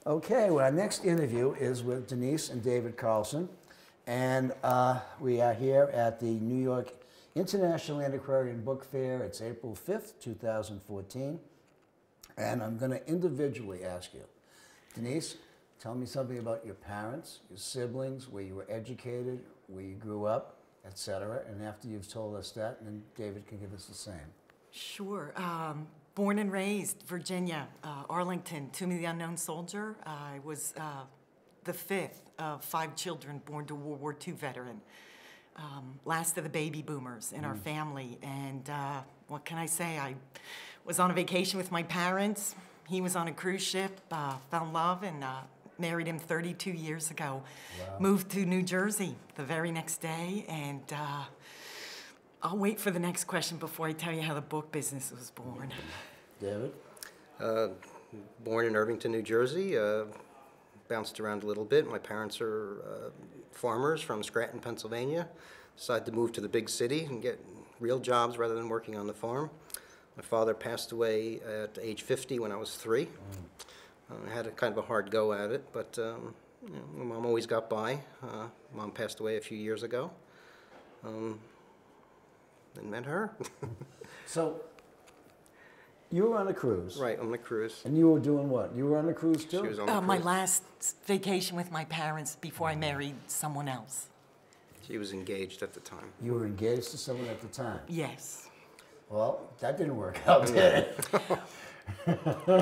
Okay, well, our next interview is with Denise and David Carlson, and we are here at the New York International Antiquarian Book Fair. It's April 5th, 2014, and I'm going to individually ask you. Denise, tell me something about your parents, your siblings, where you were educated, where you grew up, etc. And after you've told us that, then David can give us the same. Sure. Born and raised, Virginia, Arlington, Tomb of the Unknown Soldier. I was the fifth of 5 children born to World War II veteran. Last of the baby boomers in our family. And what can I say? I was on a vacation with my parents. He was on a cruise ship, fell in love, and married him 32 years ago. Wow. Moved to New Jersey the very next day, and I'll wait for the next question before I tell you how the book business was born. David? Born in Irvington, New Jersey. Bounced around a little bit. My parents are farmers from Scranton, Pennsylvania. Decided to move to the big city and get real jobs rather than working on the farm. My father passed away at age 50 when I was 3. I had a kind of a hard go at it, but you know, my mom always got by. Mom passed away a few years ago. Then met her. So, you were on a cruise. Right, on the cruise. And you were doing what? You were on a cruise too? She was on the cruise. My last vacation with my parents before I married someone else. She was engaged at the time. You were engaged to someone at the time? Yes. Well, that didn't work out, did it?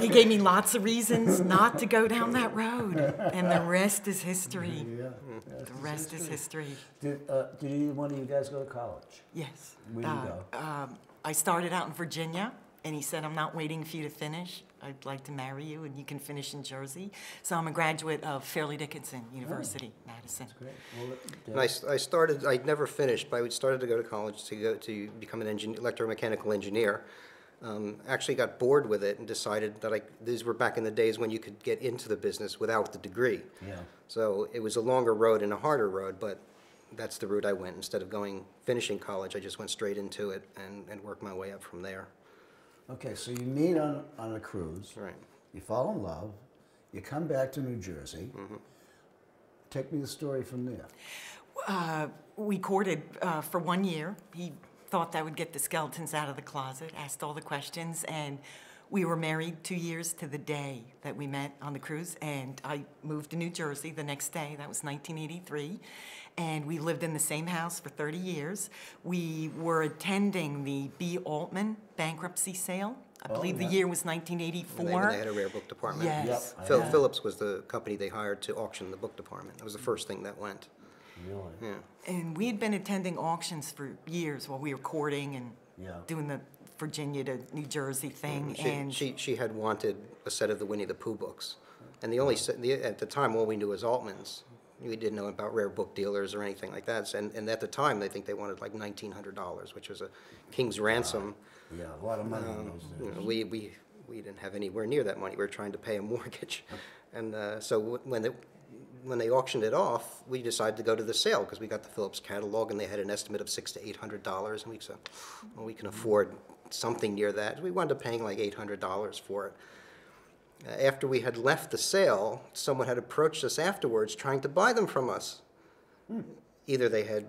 He gave me lots of reasons not to go down that road, and the rest is history. Yeah. The rest is history. Did either one of you guys go to college? Yes. Where did you go? I started out in Virginia, and he said, I'm not waiting for you to finish. I'd like to marry you, and you can finish in Jersey. So I'm a graduate of Fairleigh Dickinson University, Madison. That's great. Well, And I never finished, but I started to go to college to become an electromechanical engineer. Actually got bored with it and decided that these were back in the days when you could get into the business without the degree. Yeah. So it was a longer road and a harder road, but that's the route I went. Instead of finishing college, I just went straight into it and worked my way up from there. Okay, so you meet on a cruise. Right. You fall in love. You come back to New Jersey. Mm-hmm. Take me the story from there. We courted for 1 year. He thought that would get the skeletons out of the closet, asked all the questions, and we were married 2 years to the day that we met on the cruise, and I moved to New Jersey the next day. That was 1983, and we lived in the same house for 30 years. We were attending the B. Altman bankruptcy sale. I believe the year was 1984. When they had a rare book department. Yes. Yep. Phillips was the company they hired to auction the book department. That was the first thing that went. Really? Yeah. And we had been attending auctions for years while we were courting and doing the Virginia to New Jersey thing. She had wanted a set of the Winnie the Pooh books. And at the time, all we knew was Altman's. We didn't know about rare book dealers or anything like that. And at the time, I think they wanted like $1,900, which was a king's ransom. Yeah, a lot of money in those days. You know, we didn't have anywhere near that money. We were trying to pay a mortgage. And so when they auctioned it off, we decided to go to the sale because we got the Phillips catalog and they had an estimate of $600 to $800, and we said, well, we can afford something near that. We wound up paying like $800 for it. After we had left the sale, someone had approached us afterwards trying to buy them from us. Either they had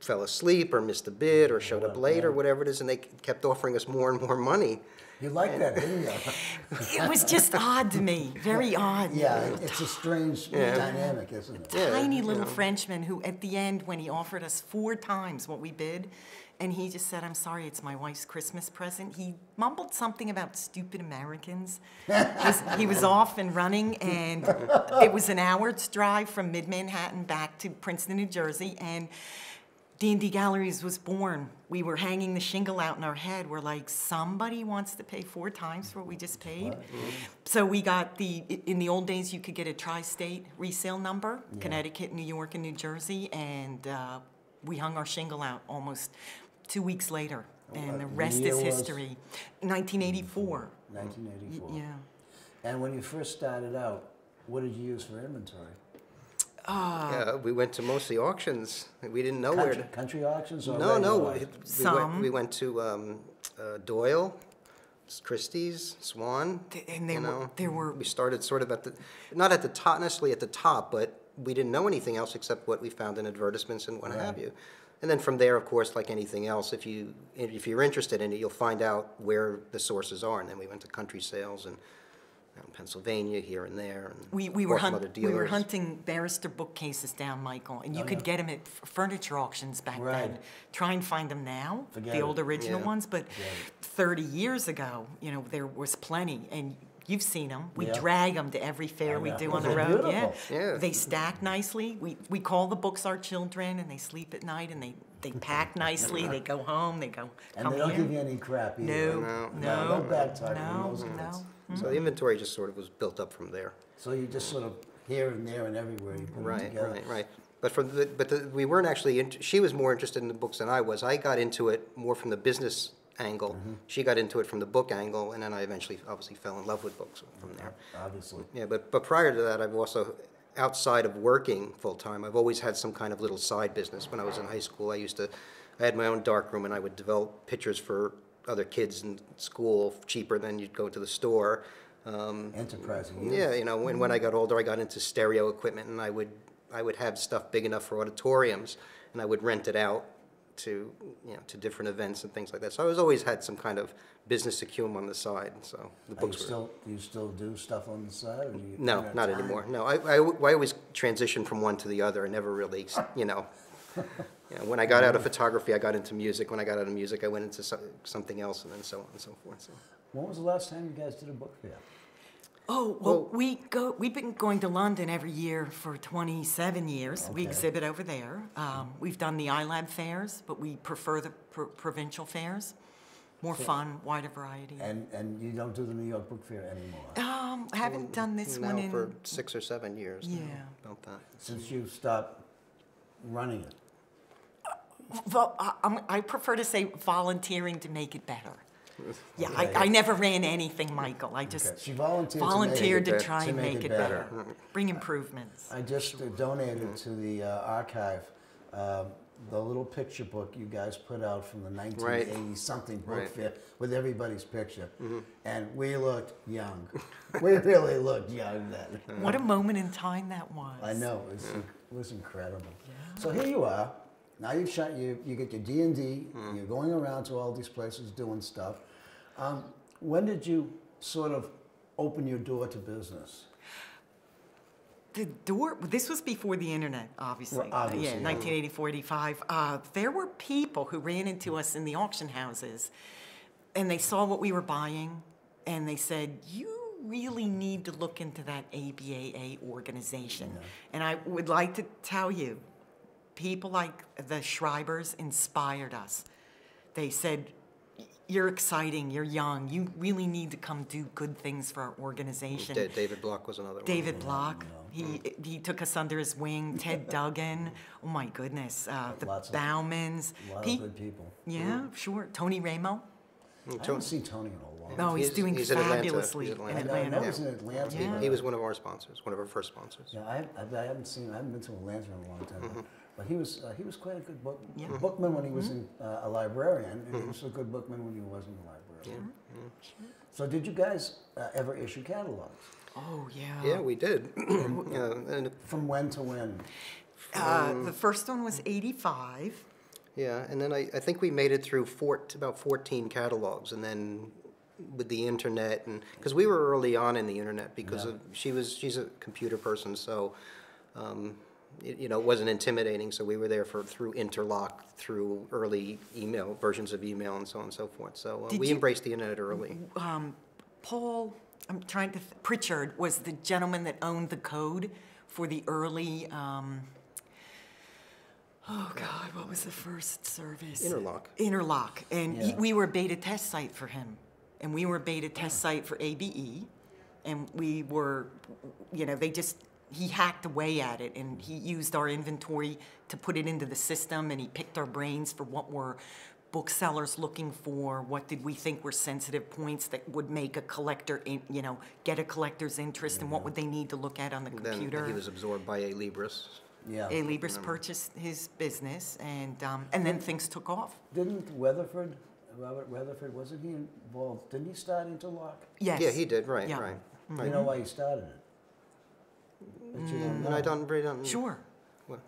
fell asleep or missed a bid or showed up late or whatever it is, and they kept offering us more and more money. You like that, didn't you? It was just odd to me, very odd. Yeah, it's a strange dynamic, isn't it? Tiny little Frenchman who, at the end, when he offered us 4 times what we bid, and he just said, I'm sorry, it's my wife's Christmas present. He mumbled something about stupid Americans. He was off and running, and it was an hour's drive from mid-Manhattan back to Princeton, New Jersey, and D&D Galleries was born. We were hanging the shingle out in our head. We're like, somebody wants to pay 4 times for what we just paid. So we got in the old days, you could get a tri-state resale number, Connecticut, New York, and New Jersey, and we hung our shingle out almost 2 weeks later, and the rest is history. 1984. 1984. Yeah. And when you first started out, what did you use for inventory? Yeah, we went to mostly auctions. We didn't know where to. Country auctions or No. auctions? We went to Doyle, Christie's, Swan. And there were We started sort of not at the top, necessarily at the top, but we didn't know anything else except what we found in advertisements and what have you. And then from there, of course, like anything else, if you're interested in it, you'll find out where the sources are. And then we went to country sales and out in Pennsylvania, here and there. And we were hunting barrister bookcases down, Michael, and you could get them at furniture auctions back then. Try and find them now, the old original ones, but 30 years ago, you know, there was plenty, and you've seen them. We drag them to every fair we do on the road. Beautiful. They stack nicely. We call the books our children, and they sleep at night, and they pack nicely. They go home. They go. And they don't give you any crap either. No bad type. No. So the inventory just sort of was built up from there. So you just sort of here and there and everywhere you put them together. Right. But we weren't actually. She was more interested in the books than I was. I got into it more from the business angle. She got into it from the book angle, and then I eventually, obviously, fell in love with books from there. Obviously. Yeah, but prior to that, I've also, outside of working full time, I've always had some kind of little side business. When I was in high school, I had my own darkroom, and I would develop pictures for other kids in school cheaper than you'd go to the store. Enterprising. Yeah, you know, and when I got older, I got into stereo equipment, and I would have stuff big enough for auditoriums, and I would rent it out to different events and things like that. So I was always had some kind of business acumen on the side. So the books Do you still do stuff on the side? Or do you no, not anymore. No, I always transitioned from one to the other. I never really, when I got out of photography, I got into music. When I got out of music, I went into something else, and then so on and so forth. So. When was the last time you guys did a book fair? Oh, well, we've been going to London every year for 27 years. We exhibit over there. We've done the iLab fairs, but we prefer the provincial fairs. More fun, wider variety. And you don't do the New York Book Fair anymore? I haven't done this one in... for 6 or 7 years. Yeah. About that. Since you stopped running it? I prefer to say volunteering to make it better. Yeah, I never ran anything, Michael. I just She volunteered to try and make it better. Bring improvements. I just donated to the archive the little picture book you guys put out from the 1980-something book fair with everybody's picture. And we looked young. We really looked young then. What a moment in time that was. I know. It was incredible. Yeah. So here you are. Now you get your D&D. You're going around to all these places doing stuff. When did you sort of open your door to business? The door, this was before the internet, obviously. Yeah, 1984, 85. There were people who ran into us in the auction houses, and they saw what we were buying, and they said, you really need to look into that ABAA organization. Yeah. And I would like to tell you, people like the Schreibers inspired us. They said, you're exciting, you're young, you really need to come do good things for our organization. David Block was another one. David Block, he took us under his wing. Ted Duggan, oh my goodness, the Baumans. A lot of good people. Yeah, sure. Tony Ramo. I haven't seen Tony in a long time. No, he's doing fabulously in Atlanta. I know he's in Atlanta. Yeah. He was one of our sponsors, one of our first sponsors. Yeah, I haven't been to Atlanta in a long time. But he was quite a good bookman when he was a librarian, and he was a good bookman when he wasn't a librarian. Sure. So did you guys ever issue catalogs? Oh, yeah. Yeah, we did. From when to when? The first one was 85. Yeah, and then I think we made it through about 14 catalogs, and then with the internet, and because we were early on in the internet, because she's a computer person, so it wasn't intimidating. So we were there through Interlock, through early versions of email, and so on and so forth. So we embraced the internet early. Paul, Pritchard was the gentleman that owned the code for the early. Oh God, what was the first service? Interlock, and we were a beta test site for him, and we were a beta test site for ABE, and we were, he hacked away at it, and he used our inventory to put it into the system, and he picked our brains for what were booksellers looking for, what did we think were sensitive points that would make a collector, get a collector's interest, and what would they need to look at on the computer. Then he was absorbed by A. Libris. Yeah. A. Libris purchased his business, and then things took off. Didn't Weatherford, Robert Rutherford, wasn't he involved? Didn't he start Interlock? Yes. Yeah, he did, right, Yeah. right. Do you know why he started it? But you don't know. And I don't. Sure. What?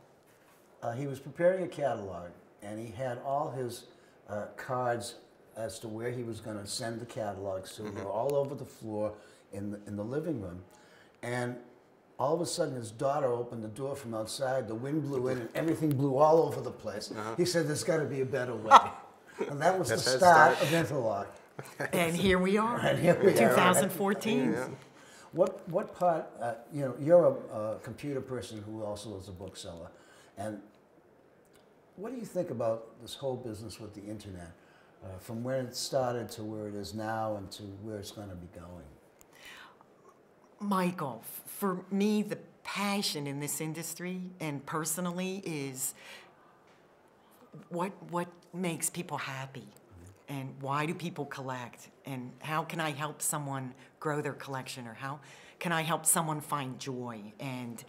He was preparing a catalog, and he had all his cards as to where he was going to send the catalogs to. They were all over the floor in the living room. And all of a sudden, his daughter opened the door from outside. The wind blew in, and everything blew all over the place. He said, "There's got to be a better way." And that was the start of Interlock. And here we are, And here we are. 2014. Yeah. What part? You're a computer person who also is a bookseller, and what do you think about this whole business with the internet, from where it started to where it is now, and to where it's going to be going? Michael, for me, the passion in this industry and personally is what makes people happy, and why do people collect, and how can I help someone grow their collection, or how can I help someone find joy? And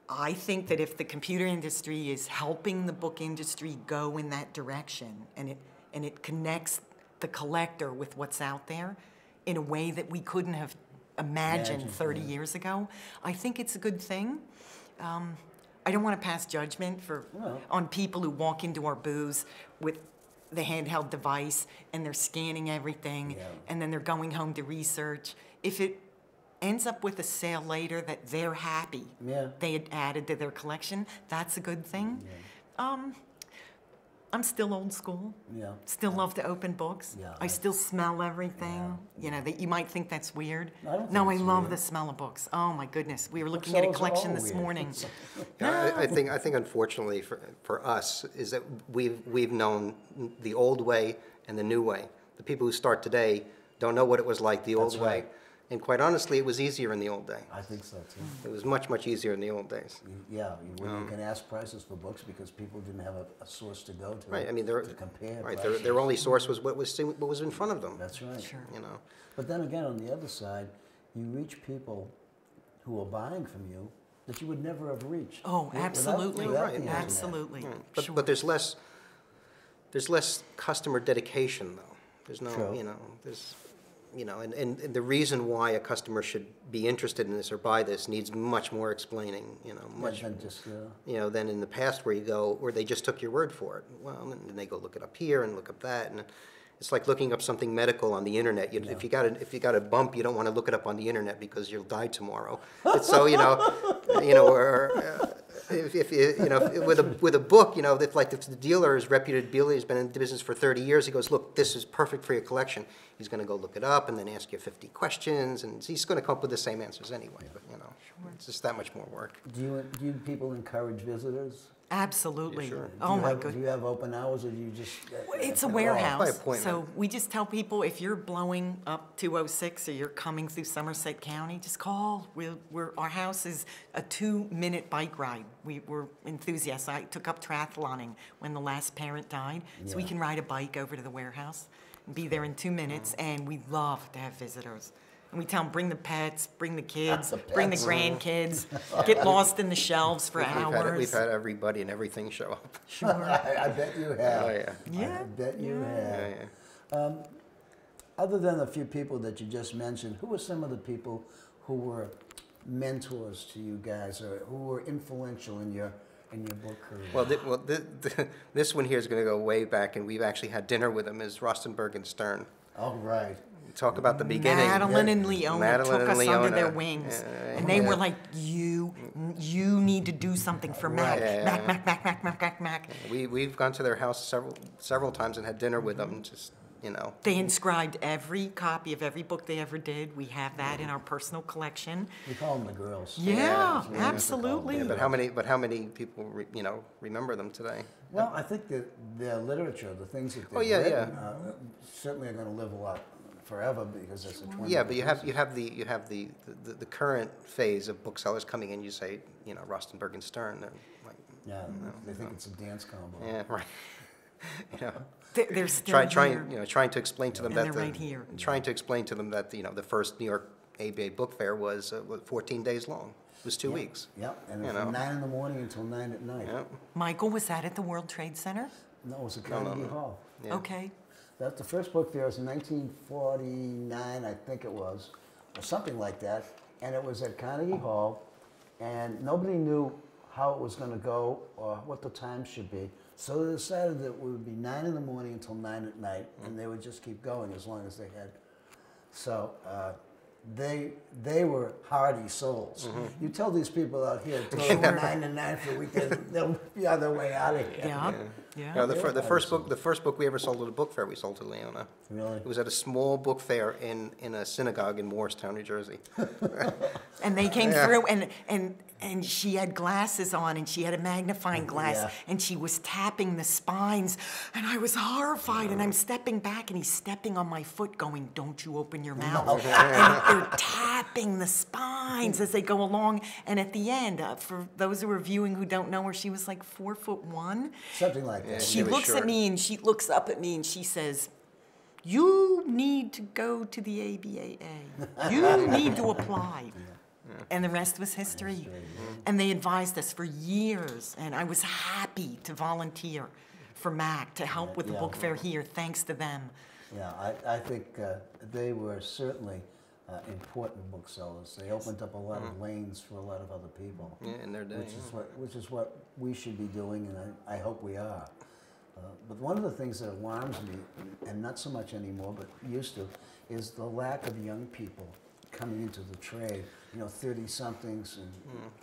I think that if the computer industry is helping the book industry go in that direction, and it connects the collector with what's out there in a way that we couldn't have imagined 30 years ago, I think it's a good thing. I don't want to pass judgment on people who walk into our booths with the handheld device and they're scanning everything and then they're going home to research. If it ends up with a sale later that they're happy they had added to their collection, that's a good thing. I'm still old school. Still love to open books. I still smell everything. You know, that you might think that's weird. No, I love the smell of books. Oh my goodness, we were looking at a collection this morning. I think unfortunately for us is that we've known the old way and the new way. The people who start today don't know what it was like the old way. And quite honestly, it was easier in the old day. I think so too. It was much, much easier in the old days. You can ask prices for books because people didn't have a source to go to. Right. I mean, to compare. Right. Their only source was what was in front of them. That's right. Sure. You know. But then again, on the other side, you reach people who are buying from you that you would never have reached. Oh, absolutely. without the internet. Absolutely. Right. But there's less customer dedication though. There's no, and the reason why a customer should be interested in this or buy this needs much more explaining, much than just, than in the past where they just took your word for it. Well, and then they go look it up here and look up that, and it's like looking up something medical on the internet. If you got a bump, you don't want to look it up on the internet because you'll die tomorrow. It's so with a book, if the dealer is reputed dealer, he's been in the business for 30 years, he goes, look, this is perfect for your collection. He's going to go look it up and then ask you 50 questions, and he's going to come up with the same answers anyway. But it's just that much more work. Do people encourage visitors? Absolutely. Yeah, sure. Oh my goodness. Do you have open hours, or do you just? It's a warehouse, so we just tell people if you're blowing up 206 or you're coming through Somerset County, just call. Our house is a 2-minute bike ride. We're enthusiasts. I took up triathloning when the last parent died, so we can ride a bike over to the warehouse and be there in 2 minutes. And we love to have visitors. And we tell them, bring the pets, bring the kids, bring the grandkids, get lost in the shelves for hours. We've had everybody and everything show up. Sure. I bet you have. Oh, yeah. I bet you have. Yeah. Other than a few people that you just mentioned, who were some of the people who were mentors to you guys, or who were influential in your book career? Well, this one here is going to go way back, and we've actually had dinner with him, is Rostenberg and Stern. Oh, right. Talk about the beginning. Madeline and Leona took us under their wings, and they were like, "You need to do something for Mac. Mac." We've gone to their house several times and had dinner with them. Just They inscribed every copy of every book they ever did. We have that in our personal collection. We call them the girls. Yeah, absolutely. Yeah, but how many people remember them today? Well, I think that their literature, the things that they've written, certainly are going to live a lot forever because it's a 20. Yeah, but you have the current phase of booksellers coming in. You say Rostenberg and Stern. They're like, they think it's a dance combo. Yeah, right. They're still trying to explain to them and that they're right here. Trying to explain to them that the first New York ABA book fair was 14 days long. It was 2 weeks. Yep, and from 9 in the morning until 9 at night. Yep. Michael, was that at the World Trade Center? No, it was at Carnegie Hall. Yeah. Okay. That the first book fair was in 1949, I think it was, or something like that. And it was at Carnegie Hall, and nobody knew how it was going to go or what the time should be. So they decided that it would be 9 in the morning until 9 at night, and they would just keep going as long as they had. So they were hardy souls. You tell these people out here to go 9 to 9 for a weekend, they'll be on their way out of here. Yeah. No, the first book we ever sold at a book fair, we sold to Leona. Really? It was at a small book fair in a synagogue in Morristown, New Jersey. And they came through, and she had glasses on, and she had a magnifying glass, Yeah. and she was tapping the spines, and I was horrified, and I'm stepping back, and he's stepping on my foot going, "Don't you open your mouth." And they're tapping the spines as they go along, and at the end, for those who are viewing who don't know her, she was like 4'1". Something like that. Yeah. She She was looks at short. me, and she looks up at me, and she says, "You need to go to the ABAA. You need to apply." And the rest was history. And they advised us for years, and I was happy to volunteer for MAC to help with the book fair here, thanks to them. Yeah, I think they were certainly important booksellers. They opened up a lot of lanes for a lot of other people. Yeah, in their day. Which is what we should be doing, and I hope we are. But one of the things that alarms me, and not so much anymore, but used to, is the lack of young people coming into the trade. 30-somethings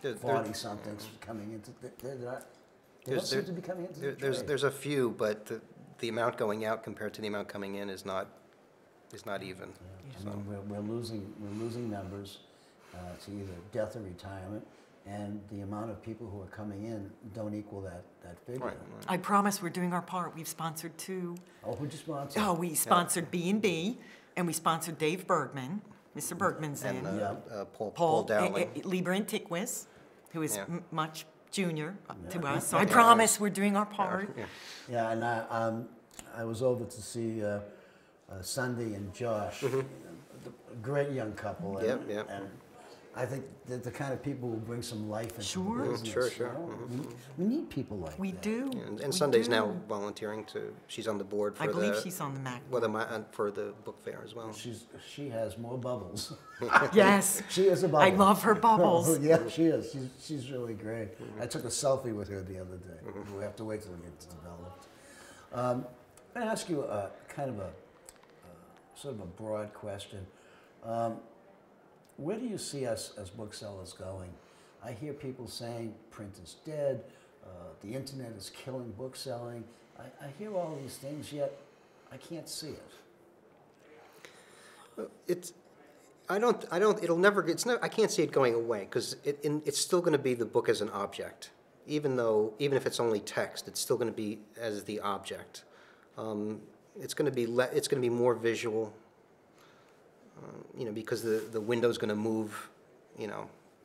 and 40-somethings coming into. They don't seem to be coming into the trade. There's a few, but the amount going out compared to the amount coming in is not even. Yeah. I mean, we're losing members to either death or retirement, and the amount of people who are coming in don't equal that figure. Right. I promise we're doing our part. We've sponsored 2. Oh, who just sponsored? Oh, we sponsored B&B, and we sponsored Dave Bergman. Mr. Bergman's in. And Paul Dowling. Liber Antiquis, who is Yeah. much junior to us. So I promise we're doing our part. Yeah, and I was over to see Sunday and Josh, a great young couple. And, Yep. and I think they're the kind of people who bring some life into Sure. the business. Sure. We need people like We that. do. And We Sunday's do. now volunteering she's on the board for I believe she's on the MAC. for the book fair as well. She has more bubbles. Yes. She is a bubble. I love her bubbles. Oh, yeah, she is. She's really great. I took a selfie with her the other day. We'll have to wait till it gets developed. I'm going to ask you kind of a sort of a broad question. Where do you see us as booksellers going? I hear people saying print is dead, the internet is killing bookselling. I hear all these things, yet I can't see it. I can't see it going away because it's still going to be the book as an object. Even if it's only text, it's still going to be as the object. It's going to be more visual. Because the window's going to move,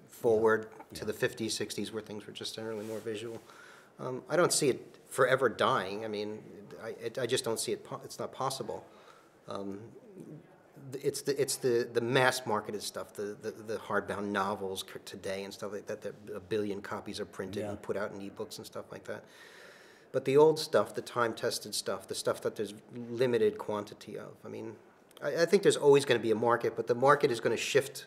forward to the 50s, 60s, where things were just generally more visual. I don't see it forever dying. I mean, I just don't see it. It's not possible. It's the mass marketed stuff, the hardbound novels today and stuff like that. That 1 billion copies are printed and put out in ebooks and stuff like that. But the old stuff, the time-tested stuff, the stuff that there's limited quantity of. I mean, I think there's always going to be a market, but the market is going to shift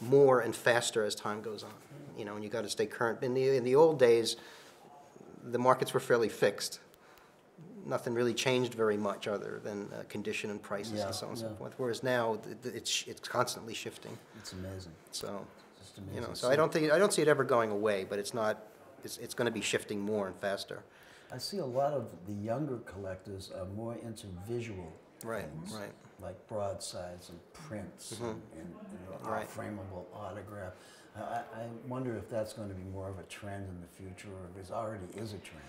more and faster as time goes on. And you got to stay current. In the old days, the markets were fairly fixed. Nothing really changed very much other than condition and prices and so on and so forth. Whereas now, it's constantly shifting. It's amazing. So, Just amazing. so I don't see it ever going away, but it's going to be shifting more and faster. I see a lot of the younger collectors are more into visual things, Right. like broadsides and prints and Right. frameable autograph. I wonder if that's going to be more of a trend in the future, or if it already is a trend.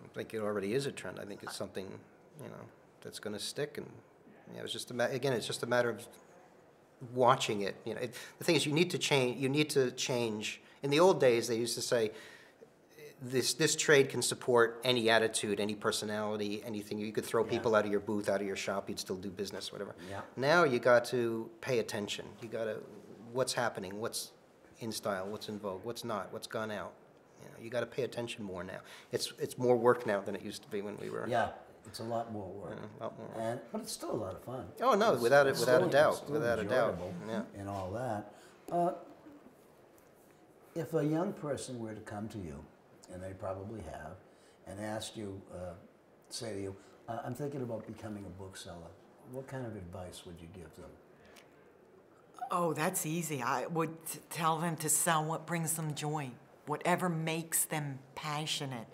I think it already is a trend. I think it's something, that's going to stick. And it's just it's just a matter of watching it. The thing is, you need to change. You need to change. In the old days, they used to say, this trade can support any attitude, any personality, anything. You could throw people out of your booth, out of your shop, you'd still do business, whatever. Yeah. Now you got to pay attention. You got to, what's happening, what's in style, what's in vogue, what's not, what's gone out. You got to pay attention more now. It's more work now than it used to be when we were. Yeah, It's a lot more work. A lot more work. But it's still a lot of fun. Oh no, without a doubt, Still without a doubt. enjoyable Yeah. and all that. If a young person were to come to you, and they probably have, and ask you, say to you, I'm thinking about becoming a bookseller, what kind of advice would you give them? Oh, that's easy. I would tell them to sell what brings them joy, whatever makes them passionate,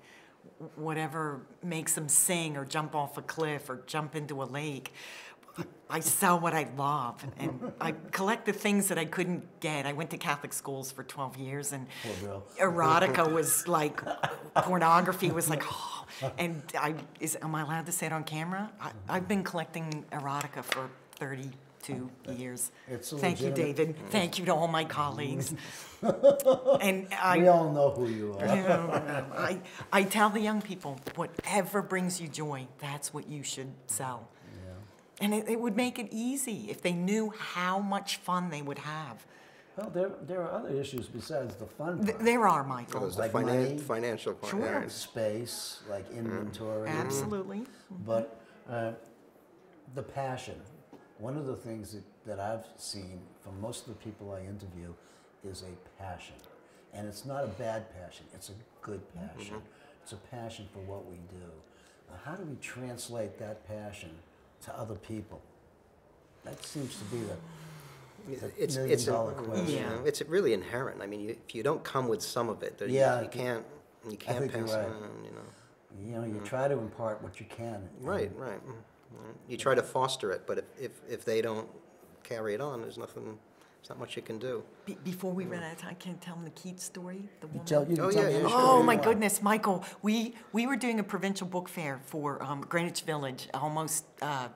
whatever makes them sing or jump off a cliff or jump into a lake. I sell what I love, and I collect the things that I couldn't get. I went to Catholic schools for 12 years, and Poor girl. erotica was like, pornography was like, oh. And am I allowed to say it on camera? I've been collecting erotica for 32 years. It's a Thank you, legitimate- David. Thank you to all my colleagues. And We all know who you are. I tell the young people, whatever brings you joy, that's what you should sell. And it would make it easy if they knew how much fun they would have. Well, there are other issues besides the fun part. There are, Michael. There's the Like money. financial part. Sure. Yeah. Space, like inventory. Absolutely. But the passion, one of the things that I've seen from most of the people I interview is a passion. And it's not a bad passion, it's a good passion. It's a passion for what we do. How do we translate that passion to other people? That seems to be It's million-dollar question. Yeah. It's really inherent. I mean, if you don't come with some of it, Yeah, you can't think pass you're it right. on. You know, you try to impart what you can. Right. You try to foster it, but if they don't carry it on, there's not much you can do. Before we run out of time, can I tell them the Keats story? The woman? You can Oh, tell yeah, me yeah, any sure. story Oh you my want. goodness, Michael, we were doing a provincial book fair for Greenwich Village almost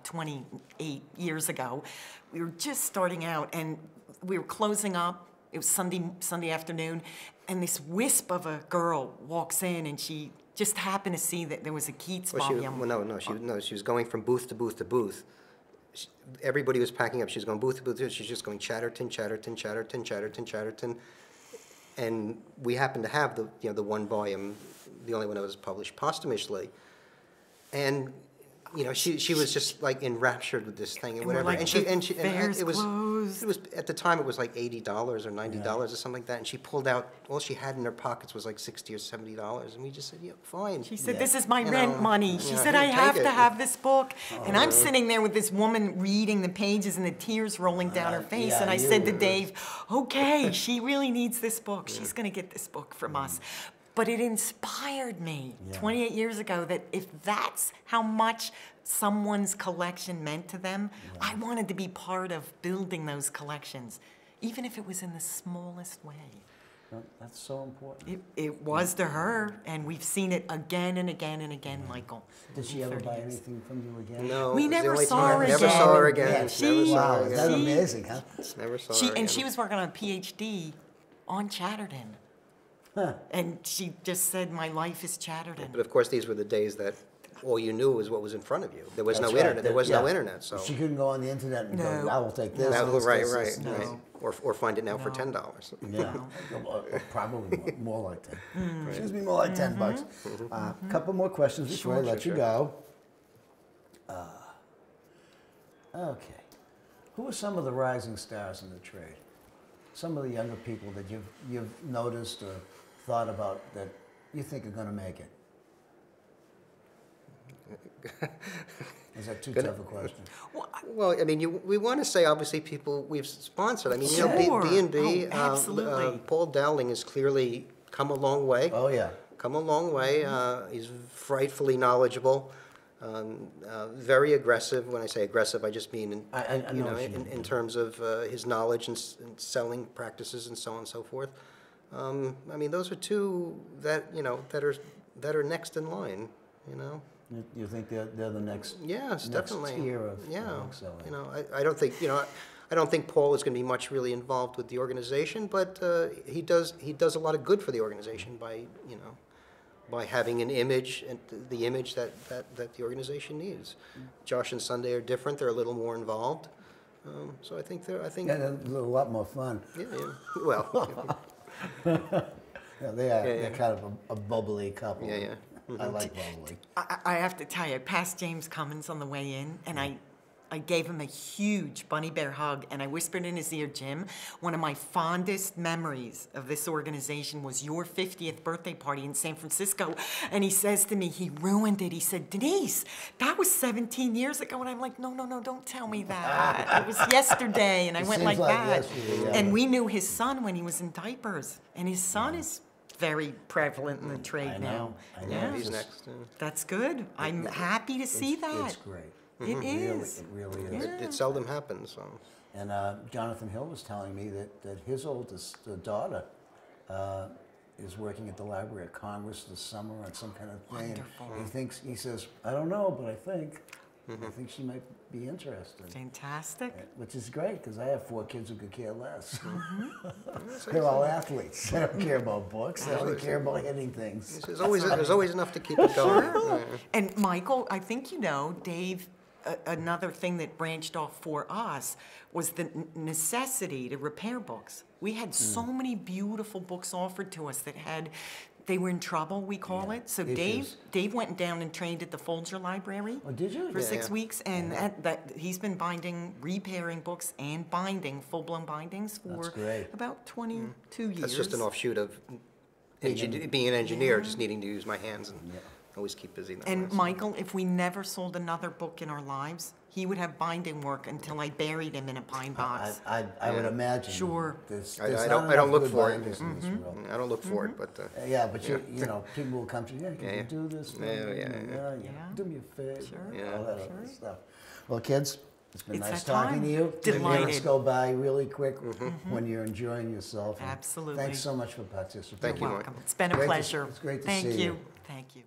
28 years ago. We were just starting out and we were closing up. It was Sunday afternoon, and this wisp of a girl walks in, and she just happened to see that there was a Keats volume. She was going from booth to booth to booth. Everybody was packing up. She was going booth to booth. She's just going Chatterton, Chatterton, Chatterton, Chatterton, Chatterton. And we happened to have the one volume, the only one that was published posthumously. And she was just like enraptured with this thing and whatever. Like, It was closed. at the time it was like $80 or $90 or something like that. And she pulled out all she had in her pockets was like $60 or $70. And we just said, yeah, fine. She said, "This is my You rent know, money." She you know, said, here, "I have take to it." have this book." And I'm sitting there with this woman reading the pages and the tears rolling down her face. yeah, And I you said to were- Dave, "Okay, she really needs this book. She's going to get this book from us." But it inspired me 28 years ago that if that's how much someone's collection meant to them, I wanted to be part of building those collections, even if it was in the smallest way. No, that's so important. It was to her, and we've seen it again and again and again, Michael. Did she in ever 30 buy years. anything from you again? No, We it was the never only saw time. her Never again. saw her again. Yeah, Never she- saw Wow, her is again. that amazing, huh? Never saw her again. She was working on a PhD on Chatterton. Huh. And she just said, "My life is Chatterton." But of course, these were the days that all you knew was what was in front of you. There was That's no right. internet. There was no Yeah. internet. So She couldn't go on the internet and go, No. I will take this. that, this, right, this, right, this, and this. right. Or find it now for No. $10. Yeah, probably more like 10. Excuse me, more like 10 bucks. A couple more questions before I Sure, let sure, you go. Okay. Who are some of the rising stars in the trade? Some of the younger people that you've noticed or thought about that you think are going to make it? Is that too tough a question? Well, I mean, we want to say obviously people we've sponsored. I mean, Sure. B&B, Oh, absolutely. Paul Dowling has clearly come a long way. Oh, yeah. Come a long way. He's frightfully knowledgeable, very aggressive. When I say aggressive, I just mean I know what you mean. in terms of his knowledge and selling practices and so on and so forth. I mean, those are two that that are next in line. You think they're the next? Yes, next definitely. tier of yeah. bookselling. I don't think I don't think Paul is going to be much really involved with the organization, but he does a lot of good for the organization by having an image and the image that the organization needs. Josh and Sunday are different; they're a little more involved. So I think Yeah, they're a lot more fun. yeah. Well, Yeah, they are. Yeah, They're kind of a bubbly couple. yeah. I like bubbly. I have to tell you, I passed James Cummins on the way in, and I gave him a huge bunny bear hug, and I whispered in his ear, Jim, one of my fondest memories of this organization was your 50th birthday party in San Francisco. And he says to me, he ruined it. He said, Denise, that was 17 years ago. And I'm like, no, don't tell me that. It was yesterday. And I went like that. Yesterday, yeah. And we knew his son when he was in diapers. And his son is very prevalent in the trade now. I know. Yeah. He's next. That's good. I'm happy to see that. It's great. It is. It really is. Yeah. It seldom happens. So. And Jonathan Hill was telling me that his oldest daughter is working at the Library of Congress this summer on some kind of thing. Wonderful. He says, I don't know, but I think she might be interested. Fantastic. Which is great, because I have 4 kids who could care less. They're all athletes. They don't care about books. They only care about hitting things. There's always enough to keep it going. And Michael, I think you know, Dave, another thing that branched off for us was the necessity to repair books. We had so many beautiful books offered to us that they were in trouble, we call it. So Dave went down and trained at the Folger Library. Oh, did you? For 6 weeks, and he's been repairing books and binding, full-blown bindings for about 22 years. That's just an offshoot of being an engineer, just needing to use my hands and always keep busy. And Michael, if we never sold another book in our lives, he would have binding work until I buried him in a pine box. I would imagine. Sure. I don't look for it. I don't look for it, but yeah, but you know, people will come to you. Can you do this? Yeah. Do me a favor. Sure. All that other stuff. Well, kids, it's been It's nice that talking time. to you. Delighted. The minutes go by really quick when you're enjoying yourself. And Absolutely. thanks so much for participating. Thank you, You're Mike. welcome. It's been a pleasure. It's great to Thank see you. you. Thank you.